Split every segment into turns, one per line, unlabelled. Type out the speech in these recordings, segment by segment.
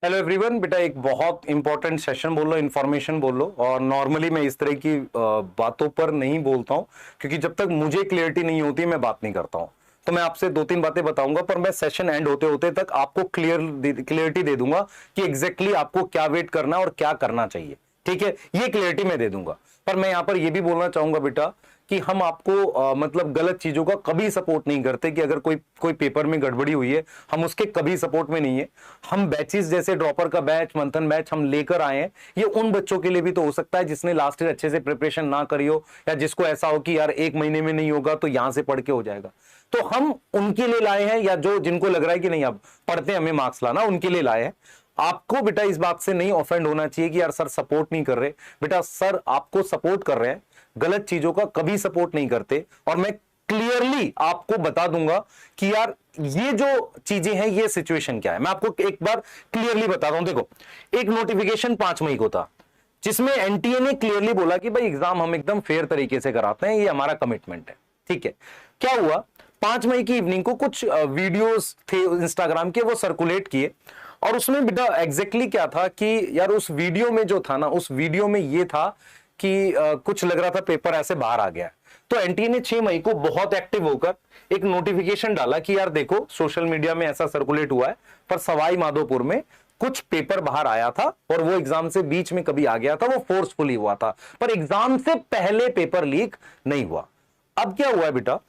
Hello everyone. बेटा एक बहुत इंपॉर्टेंट सेशन बोल लो, इन्फॉर्मेशन बोल लो। और नॉर्मली मैं इस तरह की बातों पर नहीं बोलता हूं, क्योंकि जब तक मुझे क्लियरिटी नहीं होती मैं बात नहीं करता हूं। तो मैं आपसे दो तीन बातें बताऊंगा, पर मैं सेशन एंड होते होते तक आपको क्लियरिटी दे दूंगा कि एग्जैक्टली आपको क्या वेट करना है और क्या करना चाहिए। ठीक है, ये क्लियरिटी मैं दे दूंगा। पर मैं यहां पर यह भी बोलना चाहूंगा बेटा कि हम आपको मतलब गलत चीजों का कभी सपोर्ट नहीं करते। कि अगर कोई कोई पेपर में गड़बड़ी हुई है, हम उसके कभी सपोर्ट में नहीं है। हम बैचेस जैसे ड्रॉपर का बैच, मंथन बैच हम लेकर आए हैं। ये उन बच्चों के लिए भी तो हो सकता है जिसने लास्ट ईयर अच्छे से प्रिपरेशन ना करी हो, या जिसको ऐसा हो कि यार एक महीने में नहीं होगा तो यहां से पढ़ के हो जाएगा। तो हम उनके लिए लाए हैं, या जो जिनको लग रहा है कि नहीं अब पढ़ते हमें मार्क्स लाना, उनके लिए लाए हैं। आपको बेटा इस बात से नहीं ऑफेंड होना चाहिए कि यार सर सपोर्ट नहीं कर रहे। बेटा सर आपको सपोर्ट कर रहे हैं, गलत चीजों का कभी सपोर्ट नहीं करते। और मैं क्लियरली आपको बता दूंगा कि यार ये जो चीजें हैं, ये सिचुएशन क्या है। मैं आपको एक बार क्लियरली बताता हूं। देखो, एक नोटिफिकेशन 5 मई को था, जिसमें एनटीए ने क्लियरली बोला कि भाई एग्जाम हम एकदम फेयर तरीके से कराते हैं, ये हमारा कमिटमेंट है। ठीक है, क्या हुआ, 5 मई की इवनिंग को कुछ वीडियोस थे इंस्टाग्राम के, वो सर्कुलेट किए। और उसमें बेटा एग्जैक्टली क्या था कि यार उस वीडियो में जो था ना, उस वीडियो में ये था कि कुछ लग रहा था पेपर ऐसे बाहर आ गया। तो एनटीए ने 6 मई को बहुत एक्टिव होकर एक नोटिफिकेशन डाला कि यार देखो सोशल मीडिया में ऐसा सर्कुलेट हुआ है, पर सवाई माधोपुर में कुछ पेपर बाहर आया था और वो एग्जाम से बीच में कभी आ गया था, वो फोर्सफुली हुआ था, पर एग्जाम से पहले पेपर लीक नहीं हुआ। अब क्या हुआ है बेटा,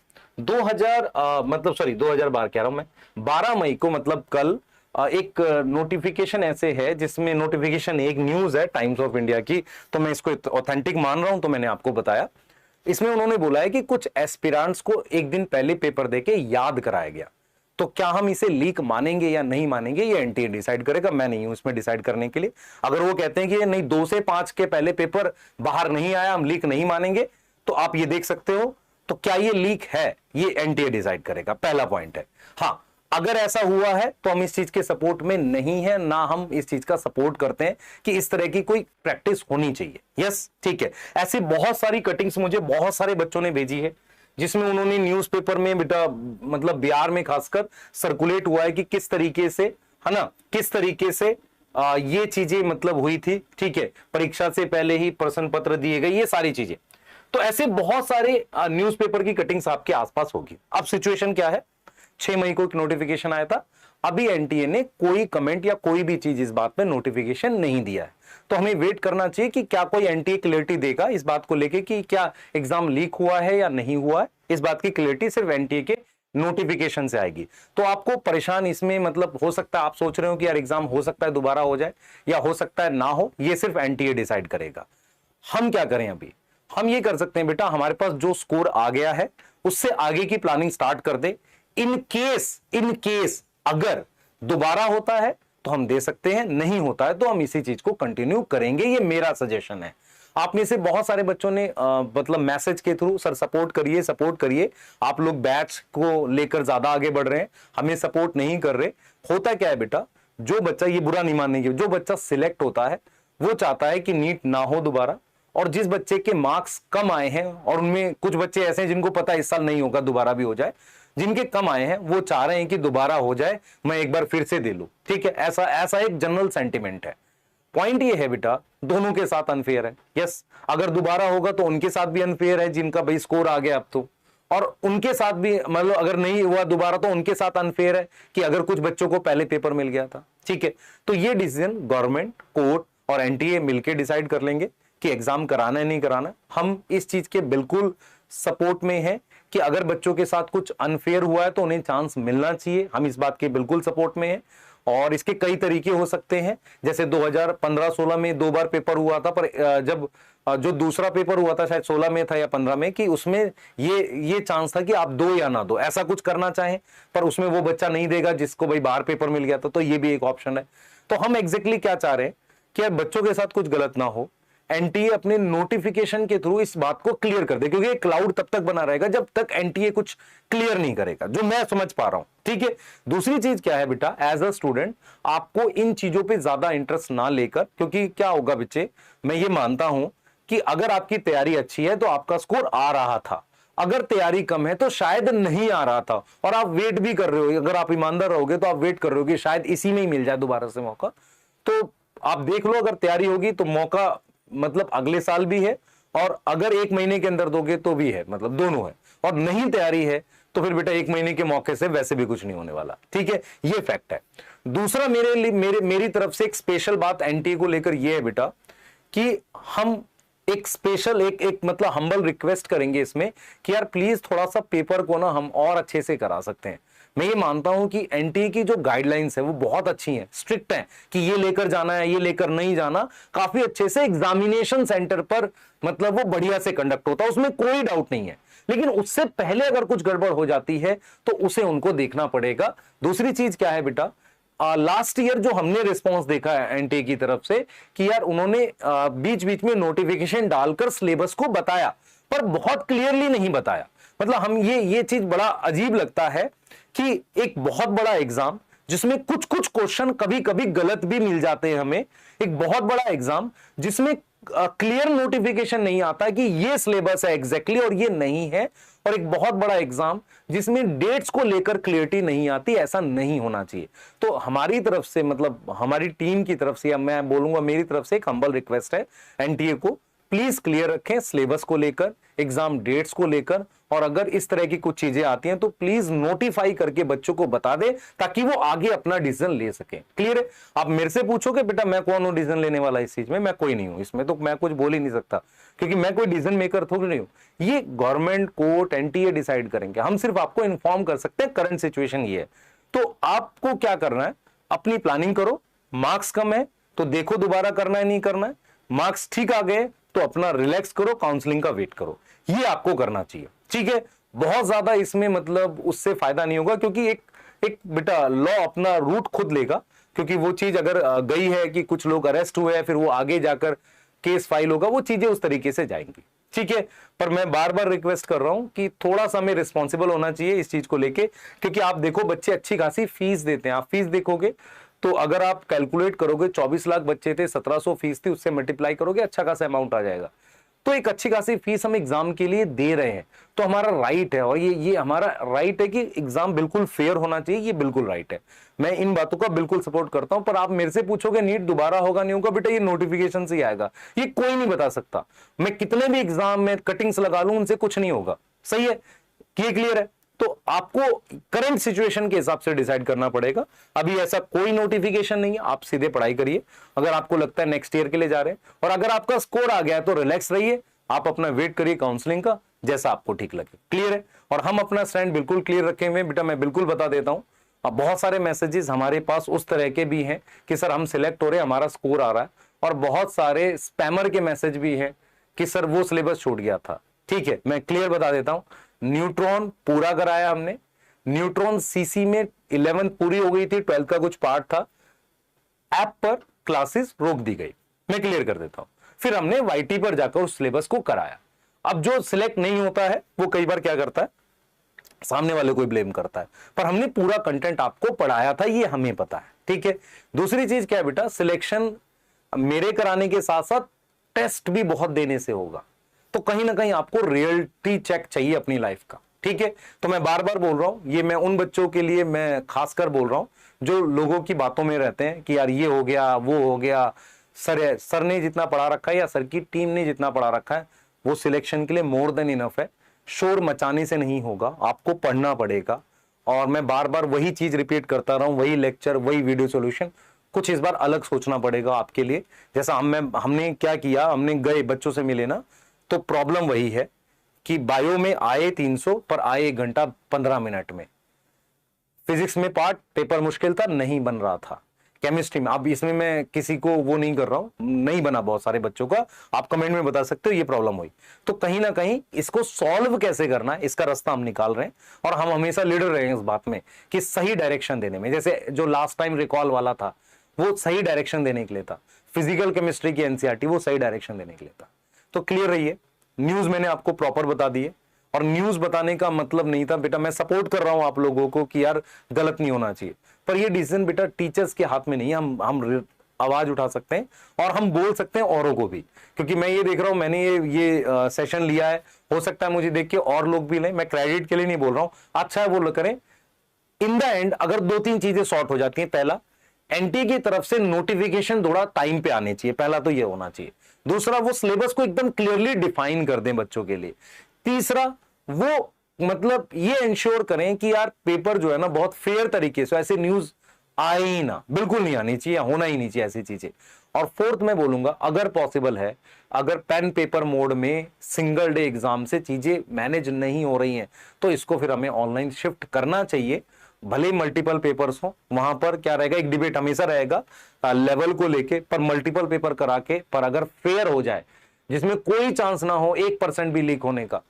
2012 कह रहा हूं मैं, 12 मई को मतलब कल एक नोटिफिकेशन ऐसे है, जिसमें नोटिफिकेशन एक न्यूज है टाइम्स ऑफ इंडिया की, तो मैं इसको ऑथेंटिक मान रहा हूं, तो मैंने आपको बताया। इसमें उन्होंने बोला है कि कुछ एस्पिरेंट्स को एक दिन पहले पेपर देके याद कराया गया। तो क्या हम इसे लीक मानेंगे या नहीं मानेंगे, ये एनटीए डिसाइड करेगा, मैं नहीं हूं इसमें डिसाइड करने के लिए। अगर वो कहते हैं कि नहीं 2 से 5 के पहले पेपर बाहर नहीं आया, हम लीक नहीं मानेंगे, तो आप ये देख सकते हो। तो क्या ये लीक है, ये एनटीए डिसाइड करेगा, पहला पॉइंट है। हाँ, अगर ऐसा हुआ है तो हम इस चीज के सपोर्ट में नहीं है, ना हम इस चीज का सपोर्ट करते हैं कि इस तरह की कोई प्रैक्टिस होनी चाहिए। यस, ठीक है। ऐसी बहुत सारी कटिंग्स मुझे बहुत सारे बच्चों ने भेजी है, जिसमें उन्होंने न्यूज़पेपर में बेटा मतलब बिहार में खासकर सर्कुलेट हुआ है कि किस तरीके से, है ना, किस तरीके से ये चीजें मतलब हुई थी। ठीक है, परीक्षा से पहले ही प्रश्न पत्र दिए गए, ये सारी चीजें। तो ऐसे बहुत सारे न्यूज़पेपर की कटिंग्स आपके आसपास होगी। अब सिचुएशन क्या है, 6 मई को एक नोटिफिकेशन आया था, अभी एनटीए ने कोई कमेंट या कोई भी चीज इस बात में नोटिफिकेशन नहीं दिया है। तो हमें वेट करना चाहिए कि क्या कोई एनटीए क्लियरिटी देगा इस बात को लेके कि क्या एग्जाम लीक हुआ है या नहीं हुआ है। इस बात की क्लियरिटी सिर्फ एनटीए के नोटिफिकेशन से आएगी। तो आपको परेशान इसमें मतलब हो सकता है आप सोच रहे हो कि यार एग्जाम हो सकता है दोबारा हो जाए या हो सकता है ना हो, ये सिर्फ एनटीए डिसाइड करेगा। हम क्या करें अभी, हम ये कर सकते हैं बेटा, हमारे पास जो स्कोर आ गया है उससे आगे की प्लानिंग स्टार्ट कर दे। इन केस अगर दोबारा होता है तो हम दे सकते हैं, नहीं होता है तो हम इसी चीज को कंटिन्यू करेंगे, ये मेरा सजेशन है। आप में से बहुत सारे बच्चों ने मतलब मैसेज के थ्रू सर सपोर्ट करिए सपोर्ट करिए, आप लोग बैच को लेकर ज्यादा आगे बढ़ रहे हैं, हमें सपोर्ट नहीं कर रहे। होता क्या है बेटा, जो बच्चा, ये बुरा नहीं मानने की, जो बच्चा सिलेक्ट होता है वो चाहता है कि नीट ना हो दोबारा। और जिस बच्चे के मार्क्स कम आए हैं, और उनमें कुछ बच्चे ऐसे हैं जिनको पता है इस साल नहीं होगा, दोबारा भी हो जाए, जिनके कम आए हैं वो चाह रहे हैं कि दोबारा हो जाए, मैं एक बार फिर से दे लूं। ठीक है, ऐसा ऐसा एक जनरल सेंटिमेंट है। पॉइंट ये है बेटा, दोनों के साथ अनफेयर है। यस, अगर दोबारा होगा तो उनके साथ भी अनफेयर है जिनका भाई स्कोर आ गया अब तो, और उनके साथ भी मतलब अगर नहीं हुआ दोबारा तो उनके साथ अनफेयर है कि अगर कुछ बच्चों को पहले पेपर मिल गया था। ठीक है, तो ये डिसीजन गवर्नमेंट, कोर्ट और एनटीए मिलकर डिसाइड कर लेंगे कि एग्जाम कराना है नहीं कराना। हम इस चीज के बिल्कुल सपोर्ट में हैं कि अगर बच्चों के साथ कुछ अनफेयर हुआ है तो उन्हें चांस मिलना चाहिए, हम इस बात के बिल्कुल सपोर्ट में हैं। और इसके कई तरीके हो सकते हैं, जैसे 2015-16 में 2 बार पेपर हुआ था, पर जब जो दूसरा पेपर हुआ था शायद 16 में था या 15 में, कि उसमें ये चांस था कि आप दो या ना दो, ऐसा कुछ करना चाहें, पर उसमें वो बच्चा नहीं देगा जिसको भाई बाहर पेपर मिल गया था, तो ये भी एक ऑप्शन है। तो हम एग्जैक्टली क्या चाह रहे हैं कि यार बच्चों के साथ कुछ गलत ना हो, एनटीए अपने नोटिफिकेशन के थ्रू इस बात को क्लियर कर दे, क्योंकि क्लाउड तब तक बना रहेगा जब तक एनटीए कुछ क्लियर नहीं करेगा, जो मैं समझ पा रहा हूं। ठीक है, दूसरी चीज क्या है बेटा, एज अ स्टूडेंट आपको इन चीजों पे ज्यादा इंटरेस्ट ना लेकर, क्योंकि क्या होगा बच्चे, मैं ये मानता हूं कि अगर आपकी तैयारी अच्छी है तो आपका स्कोर आ रहा था, अगर तैयारी कम है तो शायद नहीं आ रहा था, और आप वेट भी कर रहे हो, अगर आप ईमानदार रहोगे तो आप वेट कर रहे हो कि शायद इसी में ही मिल जाए दोबारा से मौका, तो आप देख लो, अगर तैयारी होगी तो मौका मतलब अगले साल भी है, और अगर 1 महीने के अंदर दोगे तो भी है, मतलब दोनों है। और नहीं तैयारी है तो फिर बेटा 1 महीने के मौके से वैसे भी कुछ नहीं होने वाला, ठीक है, ये फैक्ट है। दूसरा मेरी तरफ से एक स्पेशल बात एनटीए को लेकर ये है बेटा कि हम एक स्पेशल एक मतलब हम्बल रिक्वेस्ट करेंगे इसमें कि यार प्लीज थोड़ा सा पेपर को ना हम और अच्छे से करा सकते हैं। मैं ये मानता हूं कि एनटीए की जो गाइडलाइंस है वो बहुत अच्छी हैं, स्ट्रिक्ट हैं कि ये लेकर जाना है, ये लेकर नहीं जाना, काफी अच्छे से एग्जामिनेशन सेंटर पर मतलब वो बढ़िया से कंडक्ट होता है, उसमें कोई डाउट नहीं है। लेकिन उससे पहले अगर कुछ गड़बड़ हो जाती है तो उसे उनको देखना पड़ेगा। दूसरी चीज क्या है बेटा, लास्ट ईयर जो हमने रिस्पांस देखा है एनटीए की तरफ से कि यार उन्होंने बीच बीच में नोटिफिकेशन डालकर सिलेबस को बताया, पर बहुत क्लियरली नहीं बताया। मतलब हम ये चीज बड़ा अजीब लगता है कि एक बहुत बड़ा एग्जाम जिसमें कुछ कुछ क्वेश्चन कभी कभी गलत भी मिल जाते हैं हमें, एक बहुत बड़ा एग्जाम जिसमें क्लियर नोटिफिकेशन नहीं आता कि ये सिलेबस है एग्जैक्टली और ये नहीं है, और एक बहुत बड़ा एग्जाम जिसमें डेट्स को लेकर क्लियरिटी नहीं आती, ऐसा नहीं होना चाहिए। तो हमारी तरफ से मतलब हमारी टीम की तरफ से, या मैं बोलूंगा मेरी तरफ से एक हम्बल रिक्वेस्ट है एनटीए को, प्लीज क्लियर रखें सिलेबस को लेकर, एग्जाम डेट्स को लेकर, और अगर इस तरह की कुछ चीजें आती हैं तो प्लीज नोटिफाई करके बच्चों को बता दे ताकि वो आगे अपना डिसीजन ले सके। क्लियर है? आप मेरे से पूछोगे बेटा मैं कौन हूं डिसीजन लेने वाला इस चीज में, मैं कोई नहीं हूं इसमें, तो मैं कुछ बोल ही नहीं सकता क्योंकि मैं कोई डिसीजन मेकर थोड़ी नहीं हूं। ये गवर्नमेंट कोर्ट एनटीए डिसाइड करेंगे, हम सिर्फ आपको इन्फॉर्म कर सकते हैं करंट सिचुएशन ये है। तो आपको क्या करना है, अपनी प्लानिंग करो, मार्क्स कम है तो देखो दोबारा करना है नहीं करना है, मार्क्स ठीक आ गए तो अपना रिलैक्स करो, काउंसलिंग का वेट करो, ये आपको करना चाहिए, ठीक है। बहुत ज्यादा इसमें मतलब उससे फायदा नहीं होगा क्योंकि एक बेटा लॉ अपना रूट खुद लेगा, क्योंकि वो चीज अगर गई है कि कुछ लोग अरेस्ट हुए हैं फिर वो आगे जाकर केस फाइल होगा, वो चीजें उस तरीके से जाएंगी, ठीक है। पर मैं बार बार रिक्वेस्ट कर रहा हूं कि थोड़ा सा हमें रिस्पॉन्सिबल होना चाहिए इस चीज को लेके, क्योंकि आप देखो बच्चे अच्छी खासी फीस देते हैं, आप फीस देखोगे तो अगर आप कैलकुलेट करोगे 24 लाख बच्चे थे, 1700 फीस थी, उससे मल्टीप्लाई करोगे अच्छा खासा अमाउंट आ जाएगा। तो एक अच्छी खासी फीस हम एग्जाम के लिए दे रहे हैं, तो हमारा राइट है, और ये हमारा राइट है कि एग्जाम बिल्कुल फेयर होना चाहिए, ये बिल्कुल राइट है। मैं इन बातों का बिल्कुल सपोर्ट करता हूं। पर आप मेरे से पूछोगे नीट दोबारा होगा नहीं होगा, बेटा ये नोटिफिकेशन से ही आएगा, ये कोई नहीं बता सकता। मैं कितने भी एग्जाम में कटिंग्स लगा लूं उनसे कुछ नहीं होगा, सही है, ये क्लियर है। तो आपको करंट सिचुएशन के हिसाब से डिसाइड करना पड़ेगा। अभी ऐसा कोई नोटिफिकेशन नहीं है, आप सीधे पढ़ाई करिए अगर आपको लगता है नेक्स्ट ईयर के लिए जा रहे हैं, और अगर आपका स्कोर आ गया है तो रिलैक्स रहिए, आप अपना वेट करिए काउंसलिंग का, जैसा आपको ठीक लगे। क्लियर है? और हम अपना स्टैंड बिल्कुल क्लियर रखे हुए बेटा, मैं बिल्कुल बता देता हूं। अब बहुत सारे मैसेजेस हमारे पास उस तरह के भी हैं कि सर हम सिलेक्ट हो रहे हैं, हमारा स्कोर आ रहा है, और बहुत सारे स्पैमर के मैसेज भी हैं कि सर वो सिलेबस छूट गया था। ठीक है, मैं क्लियर बता देता हूं, न्यूट्रॉन पूरा कराया हमने, न्यूट्रॉन सीसी में 11th पूरी हो गई थी, 12th का कुछ पार्ट था, ऐप पर क्लासेस रोक दी गई, मैं क्लियर कर देता हूं। फिर हमने वाईटी पर जाकर उस सिलेबस को कराया। अब जो सिलेक्ट नहीं होता है वो कई बार क्या करता है, सामने वाले को ब्लेम करता है, पर हमने पूरा कंटेंट आपको पढ़ाया था, ये हमें पता है, ठीक है। दूसरी चीज क्या है बेटा, सिलेक्शन मेरे कराने के साथ साथ टेस्ट भी बहुत देने से होगा, तो कहीं ना कहीं आपको रियलिटी चेक चाहिए अपनी लाइफ का, ठीक है। तो मैं बार बार बोल रहा हूं, ये मैं उन बच्चों के लिए मैं खासकर बोल रहा हूं जो लोगों की बातों में रहते हैं कि यार ये हो गया वो हो गया, सर ने जितना पढ़ा रखा है या सर की टीम ने जितना पढ़ा रखा है वो सिलेक्शन के लिए मोर देन इनफ है। शोर मचाने से नहीं होगा, आपको पढ़ना पड़ेगा। और मैं बार बार वही चीज रिपीट करता रहा हूं, वही लेक्चर वही वीडियो सॉल्यूशन, कुछ इस बार अलग सोचना पड़ेगा आपके लिए। जैसा हमने क्या किया, हमने गए बच्चों से मिले ना, तो प्रॉब्लम वही है कि बायो में आए 300 पर आए 1 घंटा 15 मिनट में, फिजिक्स में पार्ट पेपर मुश्किल था, नहीं बन रहा था, केमिस्ट्री में, अब इसमें मैं किसी को वो नहीं कर रहा हूं, नहीं बना बहुत सारे बच्चों का, आप कमेंट में बता सकते हो ये प्रॉब्लम हुई। तो कहीं ना कहीं इसको सॉल्व कैसे करना है इसका रास्ता हम निकाल रहे हैं, और हम हमेशा लीडर रहे हैं इस बात में कि सही डायरेक्शन देने में। जैसे जो लास्ट टाइम रिकॉल वाला था वो सही डायरेक्शन देने के लिए था, फिजिकल केमिस्ट्री की एनसीईआरटी वो सही डायरेक्शन देने के लिए था। तो क्लियर रहिए, न्यूज मैंने आपको प्रॉपर बता दी है, और न्यूज बताने का मतलब नहीं था बेटा मैं सपोर्ट कर रहा हूं आप लोगों को कि यार गलत नहीं होना चाहिए, पर ये डिसीजन बेटा टीचर्स के हाथ में नहीं है। हम आवाज उठा सकते हैं और हम बोल सकते हैं औरों को भी, क्योंकि मैं ये देख रहा हूं, मैंने ये सेशन लिया है, हो सकता है मुझे देख के और लोग भी लें, मैं क्रेडिट के लिए नहीं बोल रहा हूं, अच्छा है वो करें। इन द एंड अगर 2-3 चीजें सॉर्ट हो जाती हैं, पहला एनटीए की तरफ से नोटिफिकेशन थोड़ा टाइम पे आने चाहिए, पहला तो ये होना चाहिए। दूसरा, वो सिलेबस को एकदम क्लियरली डिफाइन कर दें बच्चों के लिए। तीसरा, वो मतलब ये इंश्योर करें कि यार पेपर जो है ना बहुत फेयर तरीके से, ऐसे न्यूज आए ही ना, बिल्कुल नहीं आनी चाहिए, होना ही नहीं चाहिए ऐसी चीजें। और फोर्थ मैं बोलूंगा, अगर पॉसिबल है, अगर पेन पेपर मोड में सिंगल डे एग्जाम से चीजें मैनेज नहीं हो रही हैं, तो इसको फिर हमें ऑनलाइन शिफ्ट करना चाहिए। भले मल्टीपल पेपर्स हो, वहां पर क्या रहेगा, एक डिबेट हमेशा रहेगा लेवल को लेके, पर मल्टीपल पेपर करा के, पर अगर फेयर हो जाए जिसमें कोई चांस ना हो 1% भी लीक होने का,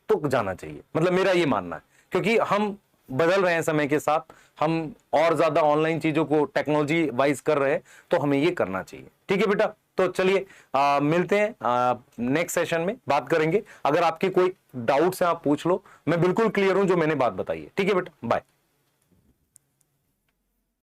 तो जाना चाहिए। मतलब मेरा ये मानना है, क्योंकि हम बदल रहे हैं समय के साथ, हम और ज्यादा ऑनलाइन चीजों को टेक्नोलॉजी वाइज कर रहे हैं, तो हमें ये करना चाहिए। ठीक है बेटा, तो चलिए मिलते हैं नेक्स्ट सेशन में, बात करेंगे। अगर आपकी कोई डाउट्स हैं आप पूछ लो, मैं बिल्कुल क्लियर हूं जो मैंने बात बताई है। ठीक है बेटा, बाय।